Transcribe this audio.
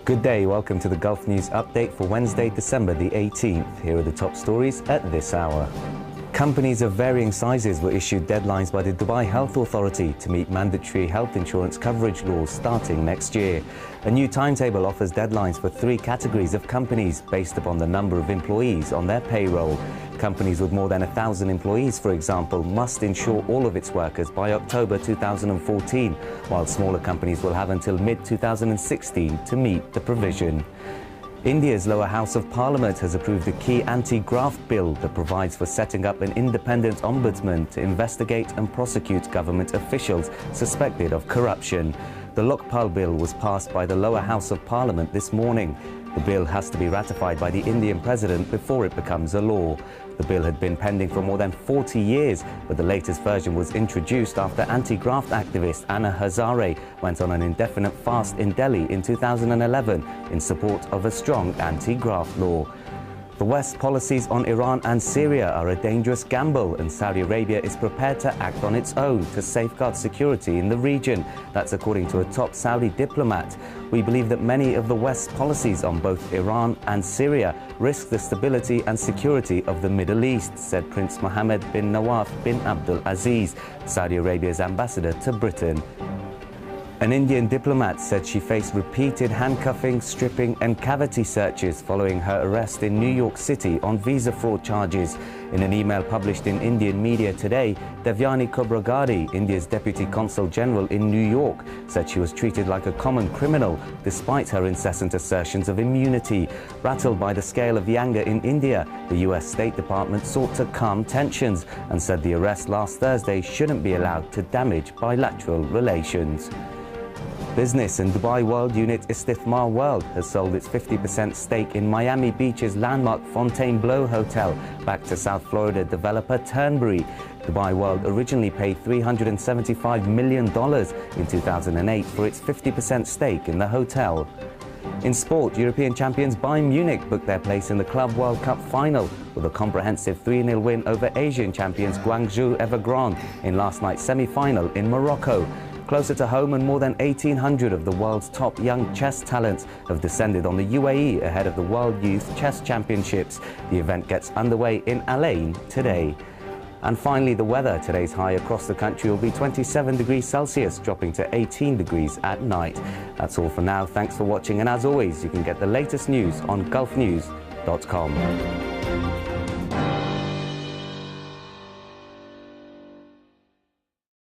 Good day, welcome to the Gulf News Update for Wednesday, December the 18th. Here are the top stories at this hour. Companies of varying sizes were issued deadlines by the Dubai Health Authority to meet mandatory health insurance coverage laws starting next year. A new timetable offers deadlines for 3 categories of companies based upon the number of employees on their payroll. Companies with more than 1,000 employees, for example, must insure all of its workers by October 2014, while smaller companies will have until mid-2016 to meet the provision. India's lower house of parliament has approved a key anti-graft bill that provides for setting up an independent ombudsman to investigate and prosecute government officials suspected of corruption. The Lokpal bill was passed by the lower house of parliament this morning. The bill has to be ratified by the Indian president before it becomes a law. The bill had been pending for more than 40 years, but the latest version was introduced after anti-graft activist Anna Hazare went on an indefinite fast in Delhi in 2011 in support of a strong anti-graft law. The West's policies on Iran and Syria are a dangerous gamble, and Saudi Arabia is prepared to act on its own to safeguard security in the region. That's according to a top Saudi diplomat. We believe that many of the West's policies on both Iran and Syria risk the stability and security of the Middle East, said Prince Mohammed bin Nawaf bin Abdul Aziz, Saudi Arabia's ambassador to Britain. An Indian diplomat said she faced repeated handcuffing, stripping and cavity searches following her arrest in New York City on visa fraud charges. In an email published in Indian media today, Devyani Khobragade, India's Deputy Consul General in New York, said she was treated like a common criminal despite her incessant assertions of immunity. Rattled by the scale of the anger in India, the US State Department sought to calm tensions and said the arrest last Thursday shouldn't be allowed to damage bilateral relations. Business and Dubai World unit Istithmar World has sold its 50% stake in Miami Beach's landmark Fontainebleau Hotel back to South Florida developer Turnberry. Dubai World originally paid $375 million in 2008 for its 50% stake in the hotel. In sport, European champions Bayern Munich booked their place in the Club World Cup final with a comprehensive 3-0 win over Asian champions Guangzhou Evergrande in last night's semi-final in Morocco. Closer to home, and more than 1,800 of the world's top young chess talents have descended on the UAE ahead of the World Youth Chess Championships. The event gets underway in Al Ain today. And finally, the weather. Today's high across the country will be 27 degrees Celsius, dropping to 18 degrees at night. That's all for now. Thanks for watching, and as always, you can get the latest news on gulfnews.com.